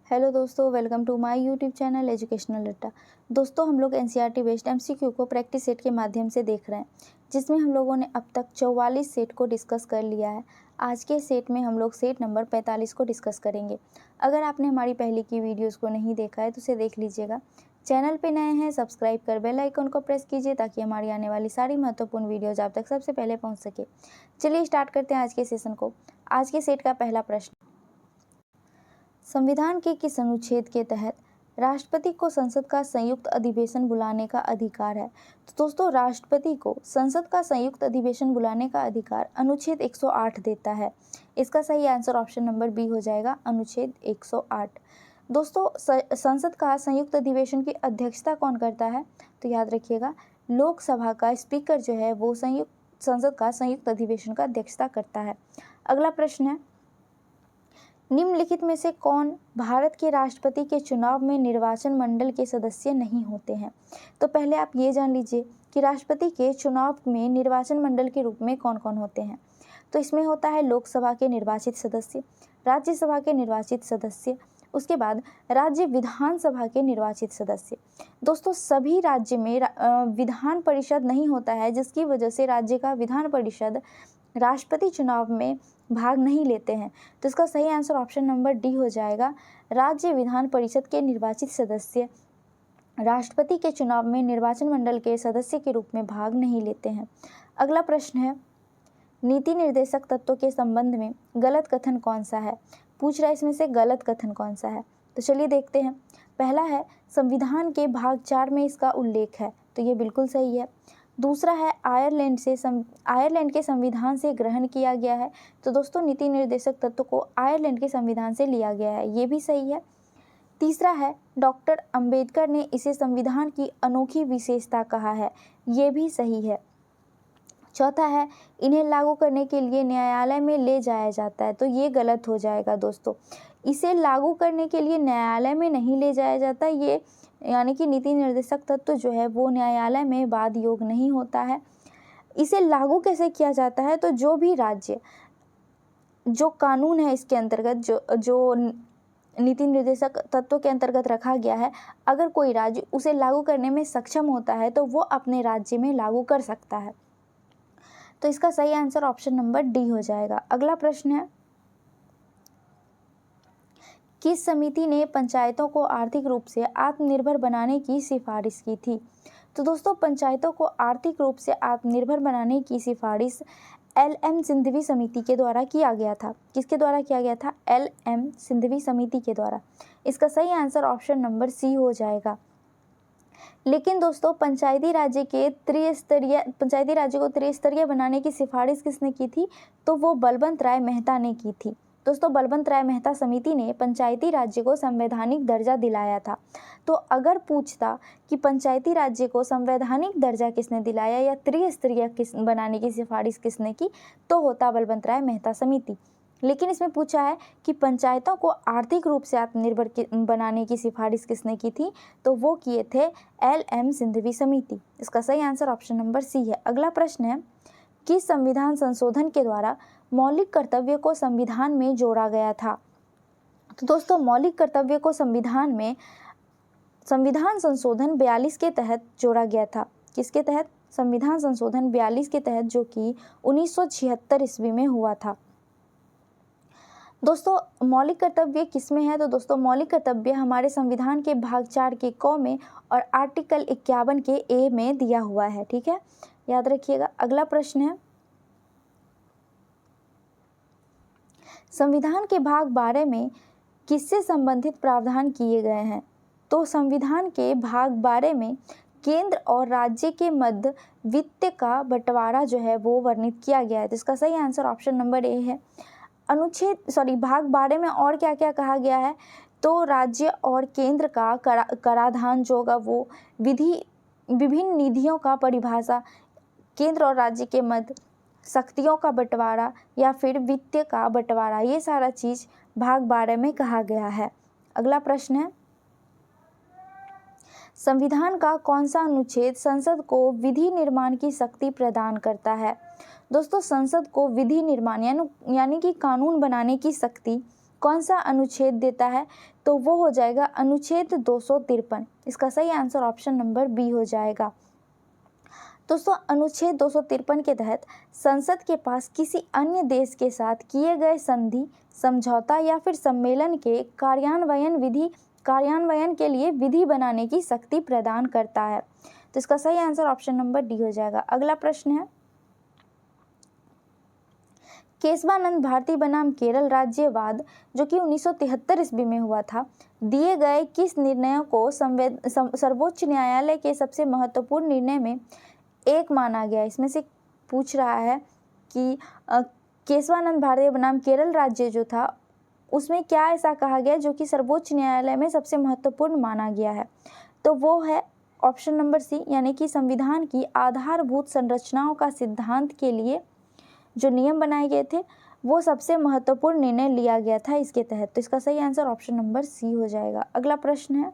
Hello दोस्तों, welcome to my YouTube channel educational Adda. दोस्तों, हम लोग एनसीईआरटी बेस्ड एमसीक्यू को प्रैक्टिस सेट के माध्यम से देख रहे हैं, जिसमें हम लोगों ने अब तक 44 सेट को डिस्कस कर लिया है। आज के सेट में हम लोग सेट नंबर 45 को डिस्कस करेंगे। अगर आपने हमारी पहले की वीडियोज़ को नहीं देखा है तो उसे देख लीजिएगा। चैनल पे नए हैं, सब्सक्राइब कर बेल आइकन को प्रेस कीजिए ताकि हमारी आने वाली सारी महत्वपूर्ण वीडियोज़ आप तक सबसे पहले पहुँच सके। चलिए स्टार्ट करते हैं आज के सेशन को। आज के सेट का पहला प्रश्न, संविधान के किस अनुच्छेद के तहत राष्ट्रपति को संसद का संयुक्त अधिवेशन बुलाने का अधिकार है? तो दोस्तों, राष्ट्रपति को संसद का संयुक्त अधिवेशन बुलाने का अधिकार अनुच्छेद 108 देता है। इसका सही आंसर ऑप्शन नंबर बी हो जाएगा, अनुच्छेद 108। दोस्तों, संसद का संयुक्त अधिवेशन की अध्यक्षता कौन करता है? तो याद रखिएगा, लोकसभा का स्पीकर जो है वो संसद का संयुक्त अधिवेशन का अध्यक्षता करता है। अगला प्रश्न है, निम्नलिखित में से कौन भारत के राष्ट्रपति के चुनाव में निर्वाचन मंडल के सदस्य नहीं होते हैं? तो पहले आप ये जान लीजिए कि राष्ट्रपति के चुनाव में निर्वाचन मंडल के रूप में कौन कौन होते हैं। तो इसमें होता है लोकसभा के निर्वाचित सदस्य, राज्यसभा के निर्वाचित सदस्य, उसके बाद राज्य विधानसभा के निर्वाचित सदस्य। दोस्तों, सभी राज्य में विधान परिषद नहीं होता है, जिसकी वजह से राज्य का विधान परिषद राष्ट्रपति चुनाव में भाग नहीं लेते हैं। तो इसका सही आंसर ऑप्शन नंबर डी हो जाएगा, राज्य विधान परिषद के निर्वाचित सदस्य राष्ट्रपति के चुनाव में निर्वाचन मंडल के सदस्य के रूप में भाग नहीं लेते हैं। अगला प्रश्न है, नीति निर्देशक तत्वों के संबंध में गलत कथन कौन सा है? पूछ रहा है इसमें से गलत कथन कौन सा है। तो चलिए देखते हैं। पहला है, संविधान के भाग 4 में इसका उल्लेख है, तो ये बिल्कुल सही है। दूसरा है, आयरलैंड के संविधान से ग्रहण किया गया है। तो दोस्तों, नीति निर्देशक तत्व को आयरलैंड के संविधान से लिया गया है, ये भी सही है। तीसरा है, डॉक्टर अंबेडकर ने इसे संविधान की अनोखी विशेषता कहा है, ये भी सही है। चौथा है, इन्हें लागू करने के लिए न्यायालय में ले जाया जाता है, तो ये गलत हो जाएगा दोस्तों। इसे लागू करने के लिए न्यायालय में नहीं ले जाया जाता, ये यानी कि नीति निर्देशक तत्व जो है वो न्यायालय में वाद योग नहीं होता है। इसे लागू कैसे किया जाता है? तो जो भी राज्य, जो कानून है इसके अंतर्गत, जो नीति निर्देशक तत्व के अंतर्गत रखा गया है, अगर कोई राज्य उसे लागू करने में सक्षम होता है तो वो अपने राज्य में लागू कर सकता है। तो इसका सही आंसर ऑप्शन नंबर डी हो जाएगा। अगला प्रश्न है, किस समिति ने पंचायतों को आर्थिक रूप से आत्मनिर्भर बनाने की सिफारिश की थी? तो दोस्तों, पंचायतों को आर्थिक रूप से आत्मनिर्भर बनाने की सिफारिश LM सिंघवी समिति के द्वारा किया गया था। किसके द्वारा किया गया था? LM सिंघवी समिति के द्वारा। इसका सही आंसर ऑप्शन नंबर सी हो जाएगा। लेकिन दोस्तों, पंचायती राज्य को त्रिस्तरीय बनाने की सिफारिश किसने की थी? तो वो बलवंत राय मेहता ने की थी। दोस्तों, बलवंत राय मेहता समिति ने पंचायती राज्य को संवैधानिक दर्जा दिलाया था। तो अगर पूछता कि पंचायती राज्य को संवैधानिक दर्जा किसने दिलाया या त्रिस्तरीय बनाने की सिफारिश किसने की, तो होता बलवंत राय मेहता समिति। लेकिन इसमें पूछा है कि पंचायतों को आर्थिक रूप से आत्मनिर्भर बनाने की सिफारिश किसने की थी, तो वो किए थे LM सिंघवी समिति। इसका सही आंसर ऑप्शन नंबर सी है। अगला प्रश्न है, किस संविधान संशोधन के द्वारा मौलिक कर्तव्य को संविधान में जोड़ा गया था? तो दोस्तों, मौलिक कर्तव्य को संविधान संशोधन 42 के तहत जोड़ा गया था। किसके तहत? संविधान संशोधन 42 के तहत, जो कि 1976 ईस्वी में हुआ था। दोस्तों, मौलिक कर्तव्य किसमें है? तो दोस्तों, मौलिक कर्तव्य हमारे संविधान के भाग 4 के क में और आर्टिकल 51 के ए में दिया हुआ है। ठीक है, याद रखिएगा। अगला प्रश्न है, संविधान के भाग 12 में किससे संबंधित प्रावधान किए गए हैं? तो संविधान के भाग 12 में केंद्र और राज्य के मध्य वित्त का बंटवारा जो है वो वर्णित किया गया है। तो इसका सही आंसर ऑप्शन नंबर ए है। भाग 12 में और क्या क्या कहा गया है? तो राज्य और केंद्र का कराधान जो होगा वो विभिन्न निधियों का परिभाषा, केंद्र और राज्य के मध्य शक्तियों का बंटवारा या फिर वित्त का बंटवारा, ये सारा चीज भाग 12 में कहा गया है। अगला प्रश्न है, संविधान का कौन सा अनुच्छेद संसद को विधि निर्माण की शक्ति प्रदान करता है? दोस्तों, संसद को विधि निर्माण यानी कि कानून बनाने की शक्ति कौन सा अनुच्छेद देता है, तो वो हो जाएगा अनुच्छेद 253। इसका सही आंसर ऑप्शन नंबर बी हो जाएगा। दोस्तों अनुच्छेद 253 के तहत संसद के पास किसी अन्य देश के साथ किए गए संधि, समझौता या फिर सम्मेलन के कार्यान्वयन के लिए विधि बनाने की शक्ति प्रदान करता है। तो इसका सही आंसर ऑप्शन नंबर डी हो जाएगा। अगला प्रश्न है, केशवानंद भारती बनाम केरल राज्यवाद जो कि 1973 ईस्वी में हुआ था, दिए गए किस निर्णयों को सर्वोच्च न्यायालय के सबसे महत्वपूर्ण निर्णय में एक माना गया। इसमें से पूछ रहा है कि केशवानंद भारती बनाम केरल राज्य जो था उसमें क्या ऐसा कहा गया जो कि सर्वोच्च न्यायालय में सबसे महत्वपूर्ण माना गया है। तो वो है ऑप्शन नंबर सी, यानी कि संविधान की आधारभूत संरचनाओं का सिद्धांत के लिए जो नियम बनाए गए थे वो सबसे महत्वपूर्ण निर्णय लिया गया था इसके तहत। तो इसका सही आंसर ऑप्शन नंबर सी हो जाएगा। अगला प्रश्न है,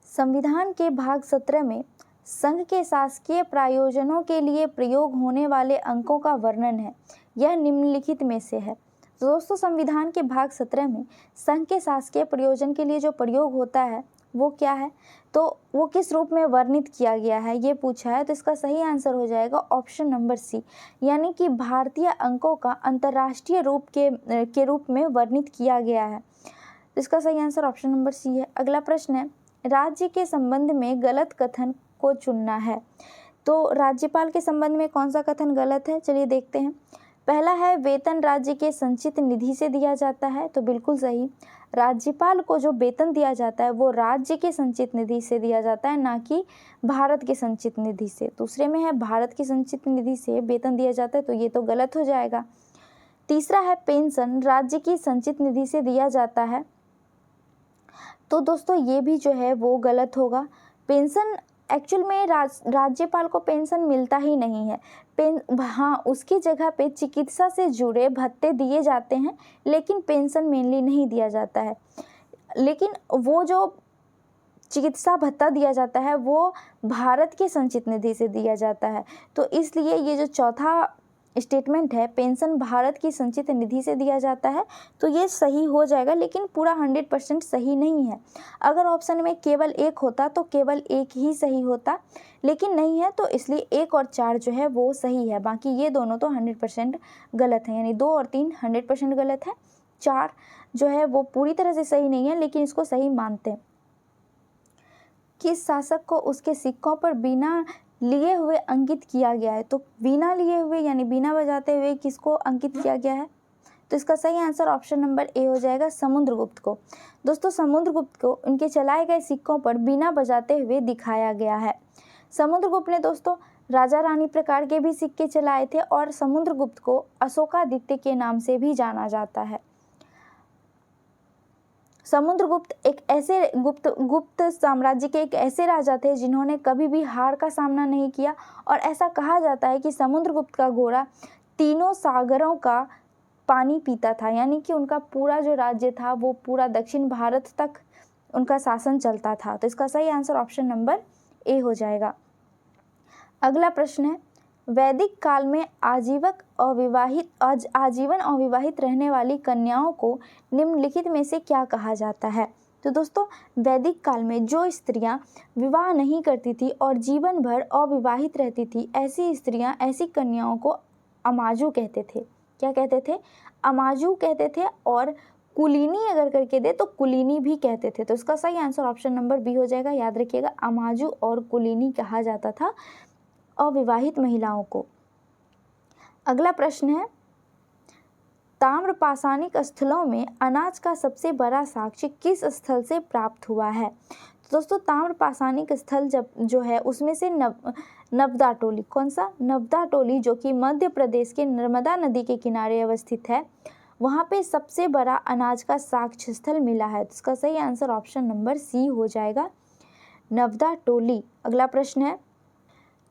संविधान के भाग 17 में संघ के शासकीय प्रयोजनों के लिए प्रयोग होने वाले अंकों का वर्णन है, यह निम्नलिखित में से है। तो दोस्तों संविधान के भाग 17 में संघ के शासकीय प्रयोजन के लिए जो प्रयोग होता है वो क्या है, तो वो किस रूप में वर्णित किया गया है ये पूछा है। तो इसका सही आंसर हो जाएगा ऑप्शन नंबर सी, यानी कि भारतीय अंकों का अंतर्राष्ट्रीय रूप के रूप में वर्णित किया गया है। तो इसका सही आंसर ऑप्शन नंबर सी है। अगला प्रश्न है, राज्य के संबंध में गलत कथन को चुनना है। तो राज्यपाल के संबंध में कौन सा कथन गलत है, चलिए देखते हैं। पहला है वेतन राज्य के संचित निधि से दिया जाता है, तो बिल्कुल सही। राज्यपाल को जो वेतन दिया जाता है वो राज्य के संचित निधि से दिया जाता है, ना कि भारत के संचित निधि से। दूसरे में है भारत की संचित निधि से वेतन दिया जाता है, तो ये तो गलत हो जाएगा। तीसरा है पेंशन राज्य की संचित निधि से दिया जाता है, तो दोस्तों ये भी जो है वो गलत होगा। पेंशन एक्चुअल में राज्यपाल को पेंशन मिलता ही नहीं है। हाँ, उसकी जगह पे चिकित्सा से जुड़े भत्ते दिए जाते हैं, लेकिन पेंशन मेनली नहीं दिया जाता है। लेकिन वो जो चिकित्सा भत्ता दिया जाता है वो भारत के संचित निधि से दिया जाता है। तो इसलिए ये जो चौथा स्टेटमेंट है, पेंशन भारत की संचित निधि से दिया जाता है, तो ये सही हो जाएगा, लेकिन पूरा 100% सही नहीं है। अगर ऑप्शन में केवल एक होता तो केवल एक ही सही होता, लेकिन नहीं है, तो इसलिए 1 और 4 जो है वो सही है। बाकी ये दोनों तो 100% गलत है, यानी 2 और 3 100% गलत है। 4 जो है वो पूरी तरह से सही नहीं है, लेकिन इसको सही मानते हैं। किस शासक को उसके सिक्कों पर बिना लिए हुए अंकित किया गया है, तो बिना लिए हुए यानी बिना बजाते हुए किसको अंकित किया गया है, तो इसका सही आंसर ऑप्शन नंबर ए हो जाएगा, समुद्रगुप्त को। दोस्तों समुद्रगुप्त को उनके चलाए गए सिक्कों पर बिना बजाते हुए दिखाया गया है। समुद्रगुप्त ने दोस्तों राजा रानी प्रकार के भी सिक्के चलाए थे, और समुद्रगुप्त को अशोकादित्य के नाम से भी जाना जाता है। समुद्रगुप्त एक ऐसे गुप्त साम्राज्य के एक ऐसे राजा थे जिन्होंने कभी भी हार का सामना नहीं किया, और ऐसा कहा जाता है कि समुद्रगुप्त का घोड़ा तीनों सागरों का पानी पीता था, यानी कि उनका पूरा जो राज्य था वो पूरा दक्षिण भारत तक उनका शासन चलता था। तो इसका सही आंसर ऑप्शन नंबर ए हो जाएगा। अगला प्रश्न है, वैदिक काल में आजीवन अविवाहित रहने वाली कन्याओं को निम्नलिखित में से क्या कहा जाता है। तो दोस्तों वैदिक काल में जो स्त्रियां विवाह नहीं करती थी और जीवन भर अविवाहित रहती थी, ऐसी स्त्रियां, ऐसी कन्याओं को अमाजू कहते थे। क्या कहते थे? अमाजू कहते थे, और कुलीनी अगर करके दे तो कुलीनी भी कहते थे। तो इसका सही आंसर ऑप्शन नंबर बी हो जाएगा। याद रखिएगा, अमाजू और कुलीनी कहा जाता था अविवाहित महिलाओं को। अगला प्रश्न है, ताम्र पाषाणिक स्थलों में अनाज का सबसे बड़ा साक्ष्य किस स्थल से प्राप्त हुआ है। तो दोस्तों ताम्र पाषाणिक स्थल जो है उसमें से नवदा टोली, कौन सा? नवदा टोली, जो कि मध्य प्रदेश के नर्मदा नदी के किनारे अवस्थित है, वहाँ पे सबसे बड़ा अनाज का साक्ष्य स्थल मिला है। तो इसका सही आंसर ऑप्शन नंबर सी हो जाएगा, नवदा टोली। अगला प्रश्न है,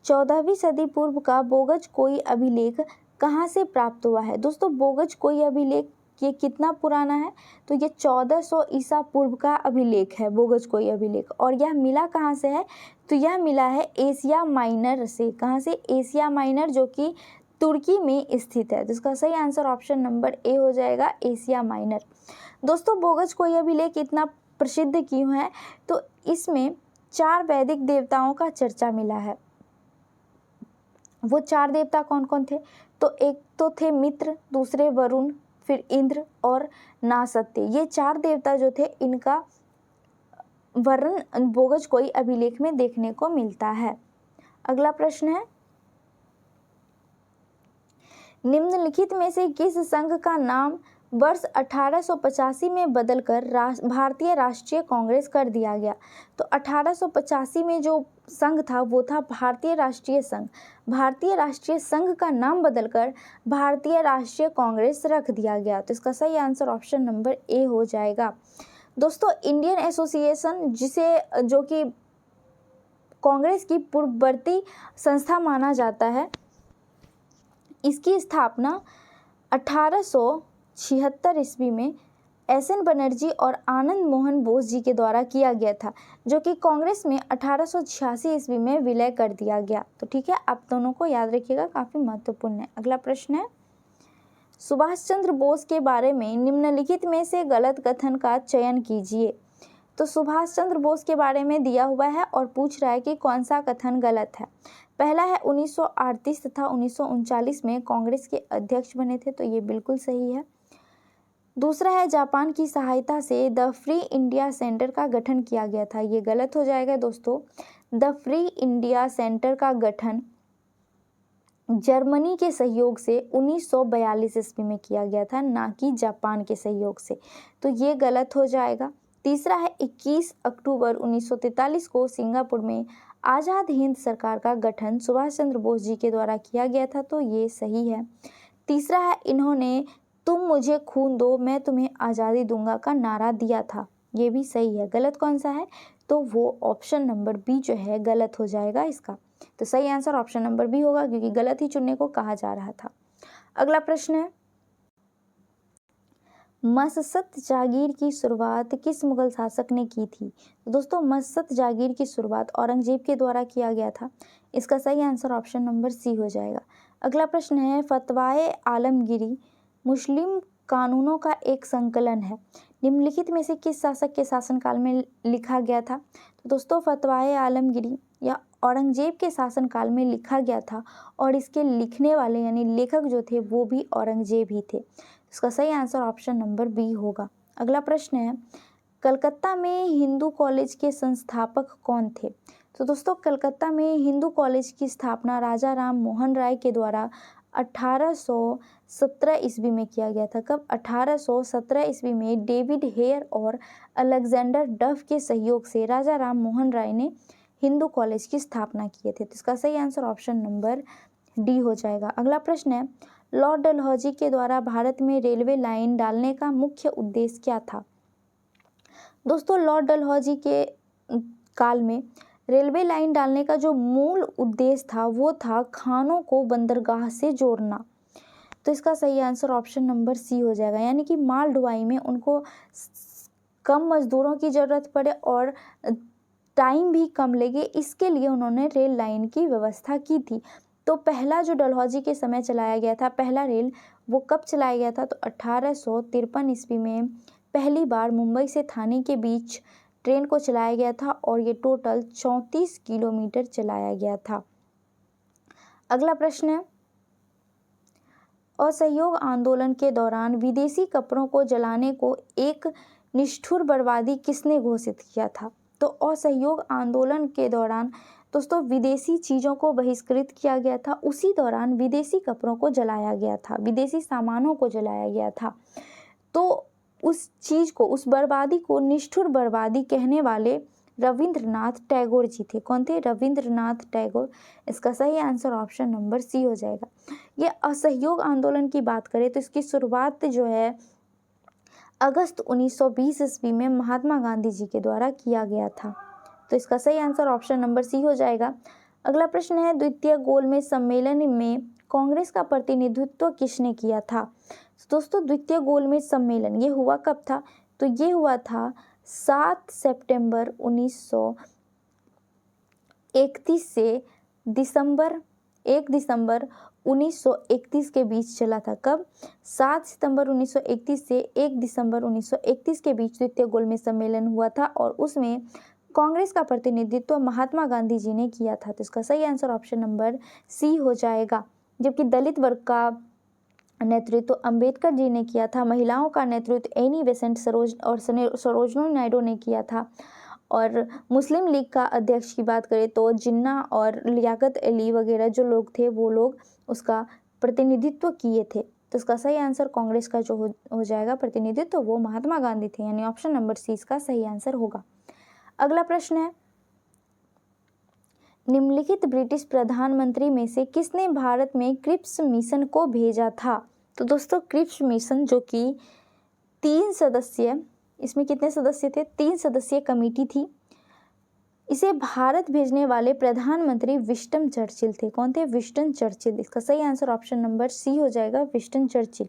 14वीं सदी पूर्व का बोगज कोई अभिलेख कहाँ से प्राप्त हुआ है। दोस्तों बोगज कोई अभिलेख ये कितना पुराना है, तो ये 1400 ईसा पूर्व का अभिलेख है, बोगज कोई अभिलेख। और यह मिला कहाँ से है, तो यह मिला है एशिया माइनर से। कहाँ से? एशिया माइनर, जो कि तुर्की में स्थित है। तो इसका सही आंसर ऑप्शन नंबर ए हो जाएगा, एशिया माइनर। दोस्तों बोगज कोई अभिलेख इतना प्रसिद्ध क्यों है? तो इसमें 4 वैदिक देवताओं का चर्चा मिला है। वो 4 देवता कौन कौन थे? तो एक तो थे मित्र, दूसरे वरुण, फिर इंद्र और नासत्य। ये 4 देवता जो थे इनका वर्णन बोगज कोई अभिलेख में देखने को मिलता है। अगला प्रश्न है, निम्नलिखित में से किस संघ का नाम वर्ष 1885 में बदलकर भारतीय राष्ट्रीय कांग्रेस कर दिया गया? तो 1885 में जो संघ था वो था भारतीय राष्ट्रीय संघ। भारतीय राष्ट्रीय संघ का नाम बदलकर भारतीय राष्ट्रीय कांग्रेस रख दिया गया। तो इसका सही आंसर ऑप्शन नंबर ए हो जाएगा। दोस्तों इंडियन एसोसिएशन, जिसे जो कि कांग्रेस की पूर्ववर्ती संस्था माना जाता है, इसकी स्थापना 1876 ईस्वी में एसएन बनर्जी और आनंद मोहन बोस जी के द्वारा किया गया था, जो कि कांग्रेस में 1886 ईस्वी में विलय कर दिया गया। तो ठीक है, आप दोनों को याद रखिएगा, काफ़ी महत्वपूर्ण है। अगला प्रश्न है, सुभाष चंद्र बोस के बारे में निम्नलिखित में से गलत कथन का चयन कीजिए। तो सुभाष चंद्र बोस के बारे में दिया हुआ है और पूछ रहा है कि कौन सा कथन गलत है। पहला है 1938 तथा 1939 में कांग्रेस के अध्यक्ष बने थे, तो ये बिल्कुल सही है। दूसरा है जापान की सहायता से द फ्री इंडिया सेंटर का गठन किया गया था, ये गलत हो जाएगा दोस्तों। द फ्री इंडिया सेंटर का गठन जर्मनी के सहयोग से 1942 ईस्वी में किया गया था, ना कि जापान के सहयोग से, तो ये गलत हो जाएगा। तीसरा है 21 अक्टूबर 1943 को सिंगापुर में आज़ाद हिंद सरकार का गठन सुभाष चंद्र बोस जी के द्वारा किया गया था, तो ये सही है। तीसरा है इन्होंने तुम मुझे खून दो मैं तुम्हें आज़ादी दूंगा का नारा दिया था, ये भी सही है। गलत कौन सा है? तो वो ऑप्शन नंबर बी जो है गलत हो जाएगा इसका। तो सही आंसर ऑप्शन नंबर बी होगा, क्योंकि गलत ही चुनने को कहा जा रहा था। अगला प्रश्न है, मससत जागीर की शुरुआत किस मुगल शासक ने की थी? तो दोस्तों मससत जागीर की शुरुआत औरंगजेब के द्वारा किया गया था। इसका सही आंसर ऑप्शन नंबर सी हो जाएगा। अगला प्रश्न है, फतवाए आलमगीरी मुस्लिम कानूनों का एक संकलन है, निम्नलिखित में से किस शासक के शासनकाल में लिखा गया था? तो दोस्तों फतवाए आलमगीरी या औरंगजेब के शासनकाल में लिखा गया था, और इसके लिखने वाले यानी लेखक जो थे वो भी औरंगजेब ही थे। इसका सही आंसर ऑप्शन नंबर बी होगा। अगला प्रश्न है, कलकत्ता में हिंदू कॉलेज के संस्थापक कौन थे? तो दोस्तों कलकत्ता में हिंदू कॉलेज की स्थापना राजा राम मोहन राय के द्वारा 1817 ईस्वी में किया गया था। कब? 1817 ईस्वी में डेविड हेयर और अलेक्जेंडर डफ के सहयोग से राजा राम मोहन राय ने हिंदू कॉलेज की स्थापना किए थे। तो इसका सही आंसर ऑप्शन नंबर डी हो जाएगा। अगला प्रश्न है, लॉर्ड डलहौजी के द्वारा भारत में रेलवे लाइन डालने का मुख्य उद्देश्य क्या था? दोस्तों लॉर्ड डलहौजी के काल में रेलवे लाइन डालने का जो मूल उद्देश्य था वो था खानों को बंदरगाह से जोड़ना। तो इसका सही आंसर ऑप्शन नंबर सी हो जाएगा, यानी कि माल ढुलाई में उनको कम मजदूरों की ज़रूरत पड़े और टाइम भी कम लगे, इसके लिए उन्होंने रेल लाइन की व्यवस्था की थी। तो पहला जो डलहौजी के समय चलाया गया था पहला रेल, वो कब चलाया गया था? तो 1853 ईस्वी में पहली बार मुंबई से थाने के बीच ट्रेन को चलाया गया था, और ये टोटल 34 किलोमीटर चलाया गया था। अगला प्रश्न है, असहयोग आंदोलन के दौरान विदेशी कपड़ों को जलाने को एक निष्ठुर बर्बादी किसने घोषित किया था? तो असहयोग आंदोलन के दौरान दोस्तों विदेशी चीज़ों को बहिष्कृत किया गया था, उसी दौरान विदेशी कपड़ों को जलाया गया था, विदेशी सामानों को जलाया गया था। तो उस चीज़ को, उस बर्बादी को निष्ठुर बर्बादी कहने वाले रविंद्रनाथ टैगोर जी थे। कौन थे? रविंद्रनाथ टैगोर। इसका सही आंसर ऑप्शन नंबर सी हो जाएगा। ये असहयोग आंदोलन की बात करें तो इसकी शुरुआत जो है अगस्त 1920 ईस्वी में महात्मा गांधी जी के द्वारा किया गया था। तो इसका सही आंसर ऑप्शन नंबर सी हो जाएगा। अगला प्रश्न है, द्वितीय गोलमेज सम्मेलन में कांग्रेस का प्रतिनिधित्व किसने किया था? दोस्तों द्वितीय गोलमेज सम्मेलन ये हुआ कब था? तो ये हुआ था 7 सितंबर 1931 से 1 दिसंबर 1931 के बीच चला था। कब? 7 सितंबर 1931 से 1 दिसंबर 1931 के बीच द्वितीय गोलमेज सम्मेलन हुआ था और उसमें कांग्रेस का प्रतिनिधित्व महात्मा गांधी जी ने किया था। तो इसका सही आंसर ऑप्शन नंबर सी हो जाएगा। जबकि दलित वर्ग का नेतृत्व अंबेडकर जी ने किया था, महिलाओं का नेतृत्व एनी बेसेंट सरोजिनी नायडू ने किया था और मुस्लिम लीग का अध्यक्ष की बात करें तो जिन्ना और लियाकत अली वगैरह जो लोग थे वो लोग उसका प्रतिनिधित्व किए थे। तो इसका सही आंसर कांग्रेस का जो हो जाएगा प्रतिनिधित्व वो महात्मा गांधी थे, यानी ऑप्शन नंबर सी इसका सही आंसर होगा। अगला प्रश्न है, निम्नलिखित ब्रिटिश प्रधानमंत्री में से किसने भारत में क्रिप्स मिशन को भेजा था? तो दोस्तों क्रिप्स मिशन जो कि 3 सदस्य, इसमें कितने सदस्य थे? 3 सदस्यीय कमेटी थी। इसे भारत भेजने वाले प्रधानमंत्री विंस्टन चर्चिल थे। कौन थे? Winston Churchill. इसका सही आंसर ऑप्शन नंबर सी हो जाएगा, विंस्टन चर्चिल।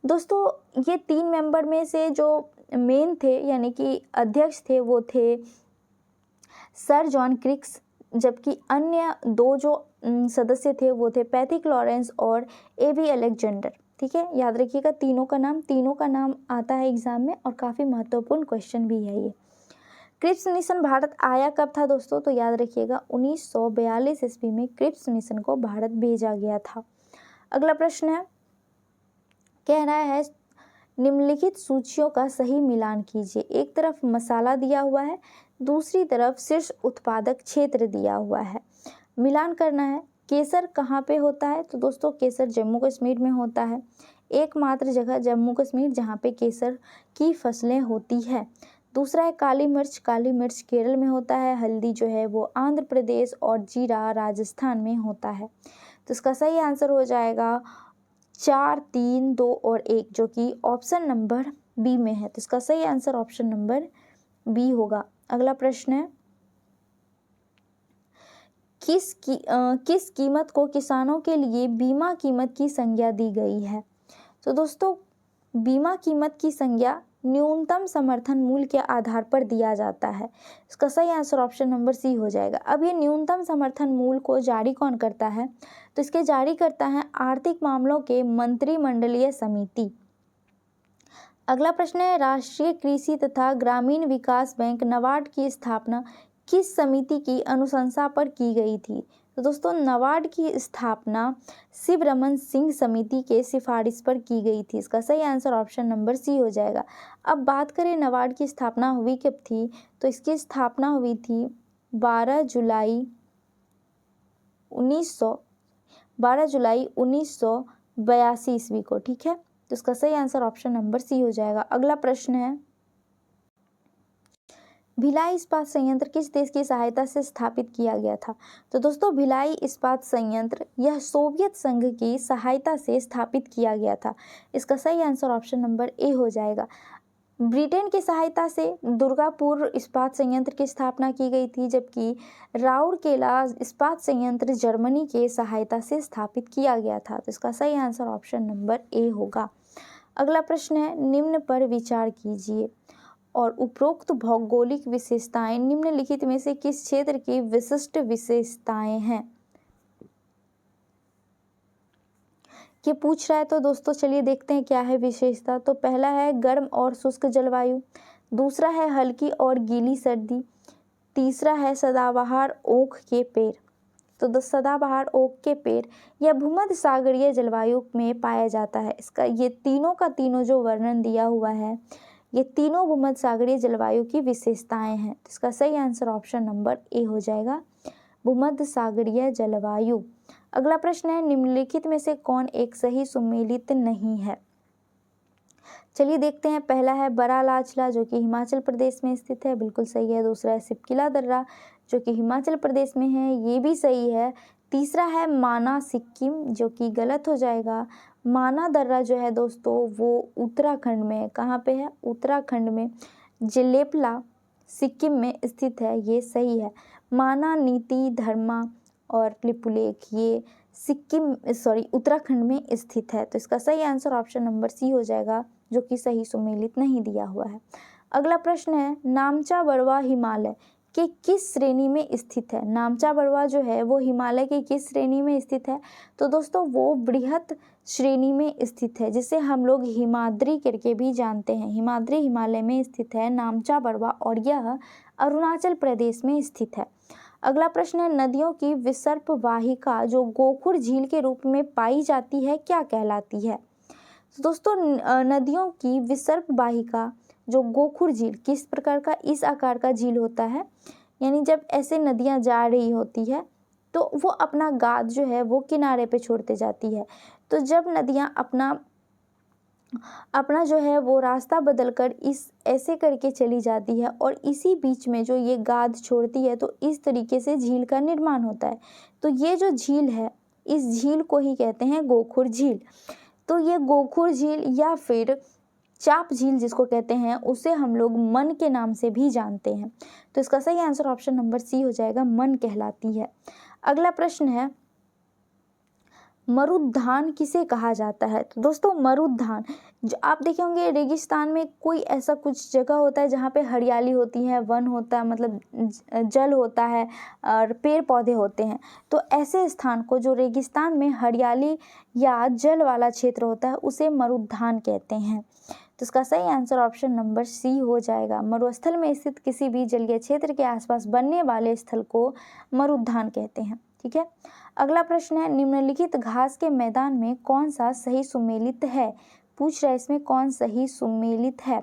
दोस्तों ये 3 मेंबर में से जो मेन थे यानी कि अध्यक्ष थे वो थे सर जॉन क्रिक्स, जबकि अन्य 2 जो सदस्य थे वो थे पैथिक लॉरेंस और एवी अलेक्जेंडर। ठीक है, याद रखिएगा तीनों का नाम आता है एग्जाम में और काफ़ी महत्वपूर्ण क्वेश्चन भी है ये। क्रिप्स मिशन भारत आया कब था दोस्तों? तो याद रखिएगा 1942 ईस्वी में क्रिप्स मिशन को भारत भेजा गया था। अगला प्रश्न है, कह रहा है निम्नलिखित सूचियों का सही मिलान कीजिए। एक तरफ मसाला दिया हुआ है, दूसरी तरफ शीर्ष उत्पादक क्षेत्र दिया हुआ है, मिलान करना है। केसर कहाँ पे होता है? तो दोस्तों केसर जम्मू कश्मीर में होता है, एकमात्र जगह जम्मू कश्मीर जहाँ पे केसर की फसलें होती है। दूसरा है काली मिर्च केरल में होता है, हल्दी जो है वो आंध्र प्रदेश और जीरा राजस्थान में होता है। तो इसका सही आंसर हो जाएगा 4, 3, 2 और 1 जो कि ऑप्शन नंबर बी में है। तो इसका सही आंसर ऑप्शन नंबर बी होगा। अगला प्रश्न है, किस कीमत को किसानों के लिए बीमा कीमत की संज्ञा दी गई है? तो दोस्तों बीमा कीमत की संज्ञा न्यूनतम समर्थन मूल्य के आधार पर दिया जाता है। इसका सही आंसर ऑप्शन नंबर सी हो जाएगा। अब ये न्यूनतम समर्थन मूल्य को जारी कौन करता है? तो इसके जारी करता है आर्थिक मामलों के मंत्रिमंडलीय समिति। अगला प्रश्न है, राष्ट्रीय कृषि तथा ग्रामीण विकास बैंक नाबार्ड की स्थापना किस समिति की अनुशंसा पर की गई थी? तो दोस्तों नाबार्ड की स्थापना शिवरमन सिंह समिति के सिफारिश पर की गई थी। इसका सही आंसर ऑप्शन नंबर सी हो जाएगा। अब बात करें नाबार्ड की स्थापना हुई कब थी? तो इसकी स्थापना हुई थी 12 जुलाई 1982 ईस्वी को। ठीक है, तो इसका सही आंसर ऑप्शन नंबर सी हो जाएगा। अगला प्रश्न है, भिलाई इस्पात संयंत्र किस देश की सहायता से स्थापित किया गया था? तो दोस्तों भिलाई इस्पात संयंत्र यह सोवियत संघ की सहायता से स्थापित किया गया था। इसका सही आंसर ऑप्शन नंबर ए हो जाएगा। ब्रिटेन की सहायता से दुर्गापुर इस्पात संयंत्र की स्थापना की गई थी, जबकि राउरकेला इस्पात संयंत्र जर्मनी के सहायता से स्थापित किया गया था। तो इसका सही आंसर ऑप्शन नंबर ए होगा। अगला प्रश्न है, निम्न पर विचार कीजिए और उपरोक्त भौगोलिक विशेषताएं निम्नलिखित में से किस क्षेत्र की विशिष्ट विशेषताएं हैं? ये पूछ रहा है, तो दोस्तों चलिए देखते हैं क्या है विशेषता। तो पहला है गर्म और शुष्क जलवायु, दूसरा है हल्की और गीली सर्दी, तीसरा है सदाबहार ओक के पेड़। तो सदाबहार ओक के पेड़ यह भूमध्य सागरीय जलवायु में पाया जाता है। इसका ये तीनों का तीनों जो वर्णन दिया हुआ है ये तीनों भूमध्य सागरीय जलवायु की विशेषताएं हैं। तो इसका सही आंसर ऑप्शन नंबर ए हो जाएगा, भूमध्य सागरीय जलवायु। अगला प्रश्न है, निम्नलिखित में से कौन एक सही सुमेलित नहीं है? चलिए देखते हैं। पहला है बरालाचला जो कि हिमाचल प्रदेश में स्थित है, बिल्कुल सही है। दूसरा है सिपकिला दर्रा जो कि हिमाचल प्रदेश में है, ये भी सही है। तीसरा है माना सिक्किम जो कि गलत हो जाएगा। माना दर्रा जो है दोस्तों वो उत्तराखंड में है। कहाँ पे है? उत्तराखंड में जिलेपला सिक्किम में स्थित है, ये सही है। माना, नीति, धर्मा और लिपुलेख ये उत्तराखंड में स्थित है। तो इसका सही आंसर ऑप्शन नंबर सी हो जाएगा जो कि सही सुमेलित नहीं दिया हुआ है। अगला प्रश्न है, नामचा बरवा हिमालय के किस श्रेणी में स्थित है? नामचा बरवा जो है वो हिमालय की किस श्रेणी में स्थित है? तो दोस्तों वो बृहत श्रेणी में स्थित है, जिसे हम लोग हिमाद्री करके भी जानते हैं। हिमाद्री हिमालय में स्थित है नामचा बरवा और यह अरुणाचल प्रदेश में स्थित है। अगला प्रश्न है, नदियों की विसर्प वाहिका जो गोखुर झील के रूप में पाई जाती है क्या कहलाती है? तो दोस्तों नदियों की विसर्प वाहिका जो गोखुर झील किस प्रकार का, इस आकार का झील होता है, यानी जब ऐसे नदियां जा रही होती है तो वो अपना गाद जो है वो किनारे पे छोड़ते जाती है। तो जब नदियां अपना जो है वो रास्ता बदलकर इस ऐसे करके चली जाती है और इसी बीच में जो ये गाद छोड़ती है, तो इस तरीके से झील का निर्माण होता है। तो ये जो झील है, इस झील को ही कहते हैं गोखुर झील। तो ये गोखुर झील या फिर चाप झील जिसको कहते हैं, उसे हम लोग मन के नाम से भी जानते हैं। तो इसका सही आंसर ऑप्शन नंबर सी हो जाएगा, मन कहलाती है। अगला प्रश्न है, मरुद्यान किसे कहा जाता है? तो दोस्तों मरुद्यान, जो आप देखे होंगे रेगिस्तान में कोई ऐसा कुछ जगह होता है जहाँ पे हरियाली होती है, वन होता है, मतलब जल होता है और पेड़ पौधे होते हैं। तो ऐसे स्थान को, जो रेगिस्तान में हरियाली या जल वाला क्षेत्र होता है, उसे मरुद्यान कहते हैं। तो इसका सही आंसर ऑप्शन नंबर सी हो जाएगा। मरुस्थल में स्थित किसी भी जलीय क्षेत्र के आसपास बनने वाले स्थल को मरुद्यान कहते हैं। ठीक है। अगला प्रश्न है, निम्नलिखित घास के मैदान में कौन सा सही सुमेलित है? पूछ रहा है इसमें कौन सही सुमेलित है।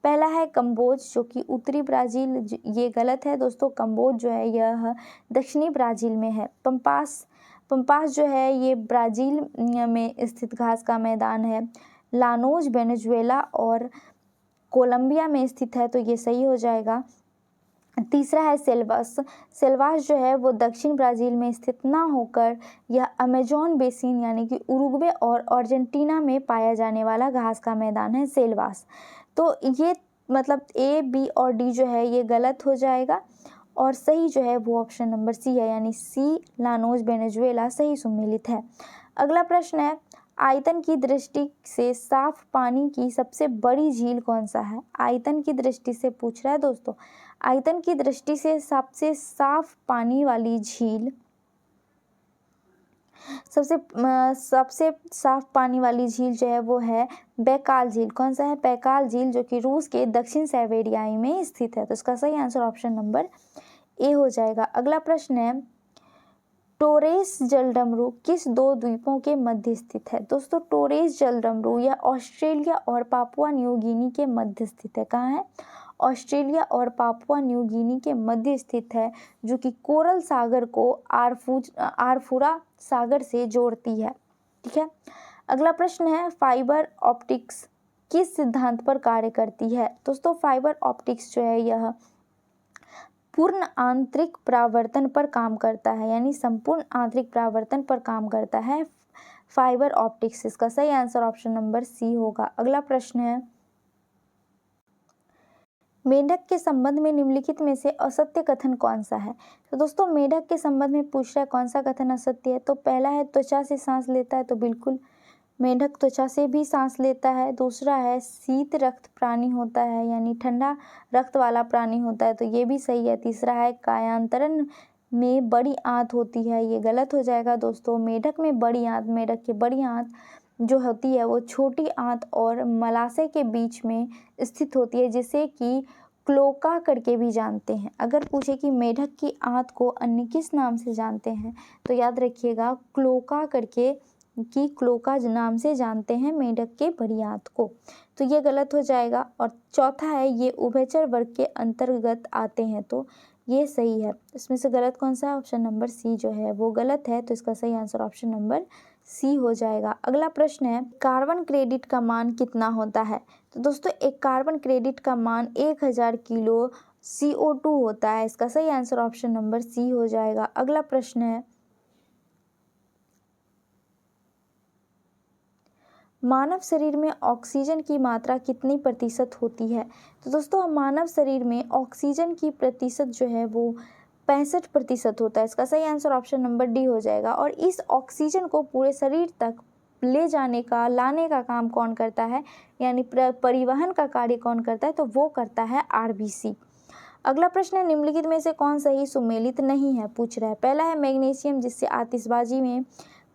पहला है कंबोज जो कि उत्तरी ब्राजील, ये गलत है दोस्तों। कंबोज जो है यह दक्षिणी ब्राजील में है। पंपास जो है ये ब्राजील में स्थित घास का मैदान है। लानोज वेनेजुएला और कोलंबिया में स्थित है, तो ये सही हो जाएगा। तीसरा है सेल्वास। सेल्वास जो है वो दक्षिण ब्राज़ील में स्थित ना होकर यह अमेजोन बेसिन यानी कि उरुग्वे और अर्जेंटीना में पाया जाने वाला घास का मैदान है सेल्वास। तो ये मतलब ए, बी और डी जो है ये गलत हो जाएगा और सही जो है वो ऑप्शन नंबर सी है, यानी सी लानोज वेनेजुएला सही सुमेलित है। अगला प्रश्न है, आयतन की दृष्टि से साफ पानी की सबसे बड़ी झील कौन सा है? आयतन की दृष्टि से पूछ रहा है दोस्तों। आयतन की दृष्टि से सबसे साफ पानी वाली झील, सबसे साफ पानी वाली झील जो है वो है बैकाल झील। कौन सा है? बैकाल झील, जो कि रूस के दक्षिण साइबेरिया में स्थित है। तो इसका सही आंसर ऑप्शन नंबर ए हो जाएगा। अगला प्रश्न है, टोरेस जलडमरू किस दो द्वीपों के मध्य स्थित है? दोस्तों टोरेस जलडमरू यह ऑस्ट्रेलिया और पापुआ न्यू गिनी के मध्य स्थित है। कहाँ है? ऑस्ट्रेलिया और पापुआ न्यू गिनी के मध्य स्थित है, जो कि कोरल सागर को आरफुरा सागर से जोड़ती है। ठीक है। अगला प्रश्न है, फाइबर ऑप्टिक्स किस सिद्धांत पर कार्य करती है? दोस्तों फाइबर ऑप्टिक्स जो है यह पूर्ण आंतरिक परावर्तन पर काम करता है, यानी संपूर्ण आंतरिक परावर्तन पर काम करता है फाइबर ऑप्टिक्स। इसका सही आंसर ऑप्शन नंबर सी होगा। अगला प्रश्न है, मेंढक के संबंध में निम्नलिखित में से असत्य कथन कौन सा है? तो दोस्तों मेंढक के संबंध में पूछ रहा है कौन सा कथन असत्य है। तो पहला है त्वचा से सांस लेता है, तो बिल्कुल मेंढक त्वचा से भी सांस लेता है। दूसरा है शीत रक्त प्राणी होता है, यानी ठंडा रक्त वाला प्राणी होता है, तो ये भी सही है। तीसरा है कायांतरण में बड़ी आंत होती है, ये गलत हो जाएगा दोस्तों। मेंढक में बड़ी आंत, मेंढक की बड़ी आंत जो होती है वो छोटी आंत और मलाशय के बीच में स्थित होती है, जिसे कि क्लोका करके भी जानते हैं। अगर पूछे कि मेंढक की आंत को अन्य किस नाम से जानते हैं, तो याद रखिएगा क्लोका करके, कि क्लोका नाम से जानते हैं मेंढक के बड़ी आंत को, तो ये गलत हो जाएगा। और चौथा है, ये उभयचर वर्ग के अंतर्गत आते हैं, तो ये सही है। इसमें से गलत कौन सा है? ऑप्शन नंबर सी जो है वो गलत है, तो इसका सही आंसर ऑप्शन नंबर सी हो जाएगा। अगला प्रश्न है, कार्बन क्रेडिट का मान कितना होता है? तो दोस्तों एक कार्बन क्रेडिट का मान 1000 किलो CO2 होता है। इसका सही आंसर ऑप्शन नंबर सी हो जाएगा। अगला प्रश्न है, मानव शरीर में ऑक्सीजन की मात्रा कितनी प्रतिशत होती है? तो दोस्तों मानव शरीर में ऑक्सीजन की प्रतिशत जो है वो 65% होता है। इसका सही आंसर ऑप्शन नंबर डी हो जाएगा। और इस ऑक्सीजन को पूरे शरीर तक ले जाने का, लाने का काम कौन करता है, यानी परिवहन का कार्य कौन करता है? तो वो करता है RBC। अगला प्रश्न है, निम्नलिखित में से कौन सही सुमेलित नहीं है, पूछ रहा है। पहला है मैग्नीशियम, जिससे आतिशबाजी में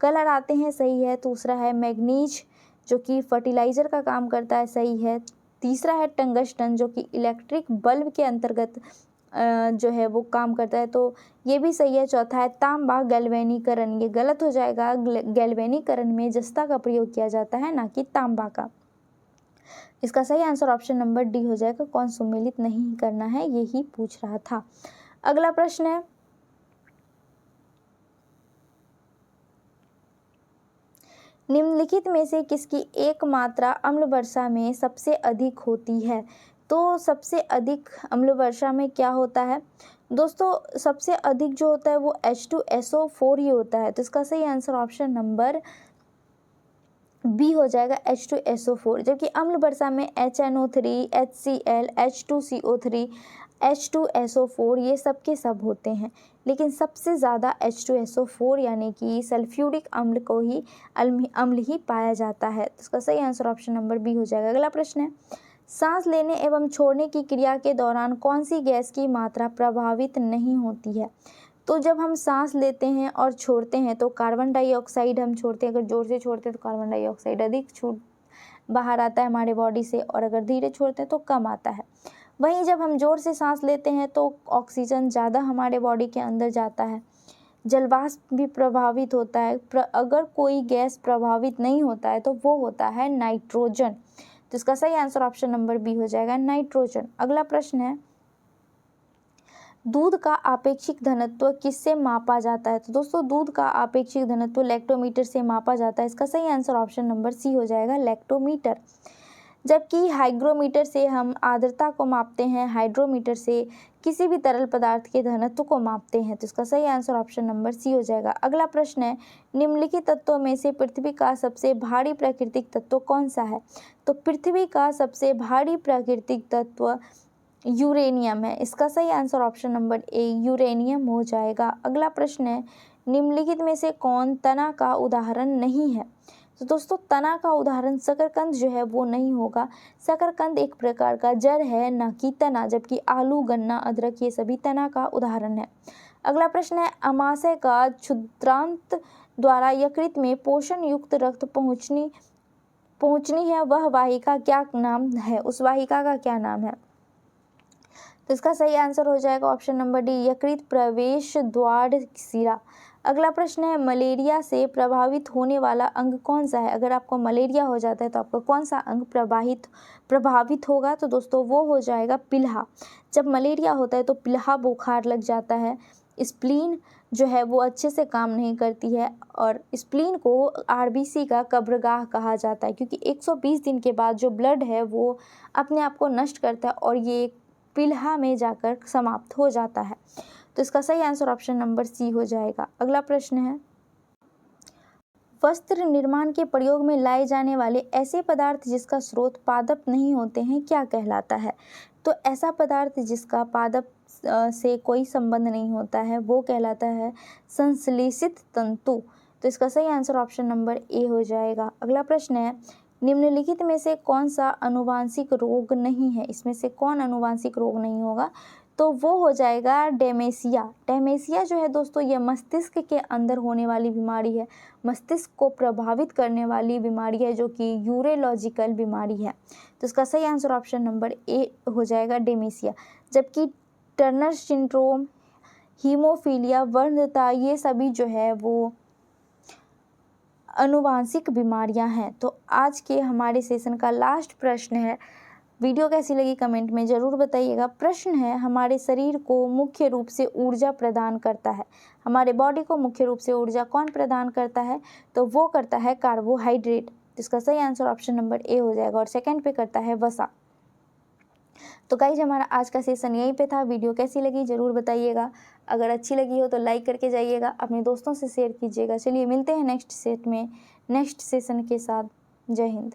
कलर आते हैं, सही है। दूसरा है मैग्नीज, जो कि फर्टिलाइजर का काम करता है, सही है। तीसरा है टंगस्टन, जो कि इलेक्ट्रिक बल्ब के अंतर्गत जो है वो काम करता है, तो ये भी सही है। चौथा है तांबा, गैल्वेनीकरण, ये गलत हो जाएगा। गैल्वेनीकरण में जस्ता का प्रयोग किया जाता है, ना कि तांबा का। इसका सही आंसर ऑप्शन नंबर डी हो जाएगा। कौन सुमेलित नहीं करना है, यही पूछ रहा था। अगला प्रश्न है, निम्नलिखित में से किसकी एक मात्रा अम्ल वर्षा में सबसे अधिक होती है? तो सबसे अधिक अम्ल वर्षा में क्या होता है दोस्तों? सबसे अधिक जो होता है वो H2SO4 ही होता है। तो इसका सही आंसर ऑप्शन नंबर बी हो जाएगा, H2SO4। जबकि अम्ल वर्षा में HNO3, HCl, H2CO3, H2SO4 ये सब के सब होते हैं, लेकिन सबसे ज़्यादा H2SO4 यानी कि सल्फ्यूरिक अम्ल को ही अम्ल ही पाया जाता है। तो इसका सही आंसर ऑप्शन नंबर बी हो जाएगा। अगला प्रश्न है, सांस लेने एवं छोड़ने की क्रिया के दौरान कौन सी गैस की मात्रा प्रभावित नहीं होती है? तो जब हम सांस लेते हैं और छोड़ते हैं तो कार्बन डाइऑक्साइड हम छोड़ते हैं, अगर जोर से छोड़ते हैं तो कार्बन डाइऑक्साइड अधिक बाहर आता है हमारे बॉडी से, और अगर धीरे छोड़ते हैं तो कम आता है। वहीं जब हम जोर से सांस लेते हैं तो ऑक्सीजन ज़्यादा हमारे बॉडी के अंदर जाता है, जलवाष्प भी प्रभावित होता है। अगर कोई गैस प्रभावित नहीं होता है तो वो होता है नाइट्रोजन। तो इसका सही आंसर ऑप्शन नंबर बी हो जाएगा, नाइट्रोजन। अगला प्रश्न है, दूध का आपेक्षिक घनत्व किससे मापा जाता है? तो दोस्तों दूध का आपेक्षिक घनत्व लैक्टोमीटर से मापा जाता है। इसका सही आंसर ऑप्शन नंबर सी हो जाएगा, लैक्टोमीटर। जबकि हाइग्रोमीटर से हम आर्द्रता को मापते हैं, हाइड्रोमीटर से किसी भी तरल पदार्थ के घनत्व को मापते हैं। तो इसका सही आंसर ऑप्शन नंबर सी हो जाएगा। अगला प्रश्न है, निम्नलिखित तत्वों में से पृथ्वी का सबसे भारी प्राकृतिक तत्व कौन सा है? तो पृथ्वी का सबसे भारी प्राकृतिक तत्व यूरेनियम है। इसका सही answer option number A, uranium हो जाएगा। अगला प्रश्न है, निम्नलिखित में से कौन तना का उदाहरण नहीं है? तो दोस्तों तना का उदाहरण शकरकंद जो है वो नहीं होगा। शकरकंद एक प्रकार का जड़ है, ना कि तना, जबकि आलू, गन्ना, अदरक ये सभी तना का उदाहरण है। अगला प्रश्न है, अमाशय का क्षुद्रांत द्वारा यकृत में पोषण युक्त रक्त पहुंचनी है, वह वाहिका क्या नाम है? उस वाहिका का क्या नाम है? तो इसका सही आंसर हो जाएगा ऑप्शन नंबर डी, यकृत प्रवेश द्वार शिरा। अगला प्रश्न है, मलेरिया से प्रभावित होने वाला अंग कौन सा है? अगर आपको मलेरिया हो जाता है तो आपका कौन सा अंग प्रभावित होगा? तो दोस्तों वो हो जाएगा पिल्हा। जब मलेरिया होता है तो पिल्हा बुखार लग जाता है, स्प्लीन जो है वो अच्छे से काम नहीं करती है, और स्प्लीन को आरबीसी का कब्रगाह कहा जाता है, क्योंकि 120 दिन के बाद जो ब्लड है वो अपने आप को नष्ट करता है और ये पिल्हा में जाकर समाप्त हो जाता है। तो इसका सही आंसर ऑप्शन नंबर सी हो जाएगा। अगला प्रश्न है, वस्त्र निर्माण के प्रयोग में लाए जाने वाले ऐसे पदार्थ जिसका स्रोत पादप नहीं होते हैं क्या कहलाता है? तो ऐसा पदार्थ जिसका पादप से कोई संबंध नहीं होता है वो कहलाता है संश्लेषित तंतु। तो इसका सही आंसर ऑप्शन नंबर ए हो जाएगा। अगला प्रश्न है, निम्नलिखित में से कौन सा अनुवांशिक रोग नहीं है? इसमें से कौन अनुवांशिक रोग नहीं होगा? तो वो हो जाएगा डेमेशिया। डेमेशिया जो है दोस्तों ये मस्तिष्क के अंदर होने वाली बीमारी है, मस्तिष्क को प्रभावित करने वाली बीमारी है, जो कि यूरोलॉजिकल बीमारी है। तो इसका सही आंसर ऑप्शन नंबर ए हो जाएगा, डेमेशिया। जबकि टर्नर सिंड्रोम, हीमोफीलिया, वर्णता ये सभी जो है वो अनुवांशिक बीमारियां हैं। तो आज के हमारे सेशन का लास्ट प्रश्न है, वीडियो कैसी लगी कमेंट में ज़रूर बताइएगा। प्रश्न है, हमारे शरीर को मुख्य रूप से ऊर्जा प्रदान करता है, हमारे बॉडी को मुख्य रूप से ऊर्जा कौन प्रदान करता है? तो वो करता है कार्बोहाइड्रेट। इसका सही आंसर ऑप्शन नंबर ए हो जाएगा, और सेकंड पे करता है वसा। तो गाइज हमारा आज का सेशन यहीं पे था। वीडियो कैसी लगी ज़रूर बताइएगा, अगर अच्छी लगी हो तो लाइक करके जाइएगा, अपने दोस्तों से शेयर कीजिएगा। चलिए मिलते हैं नेक्स्ट सेट में नेक्स्ट सेशन के साथ। जय हिंद।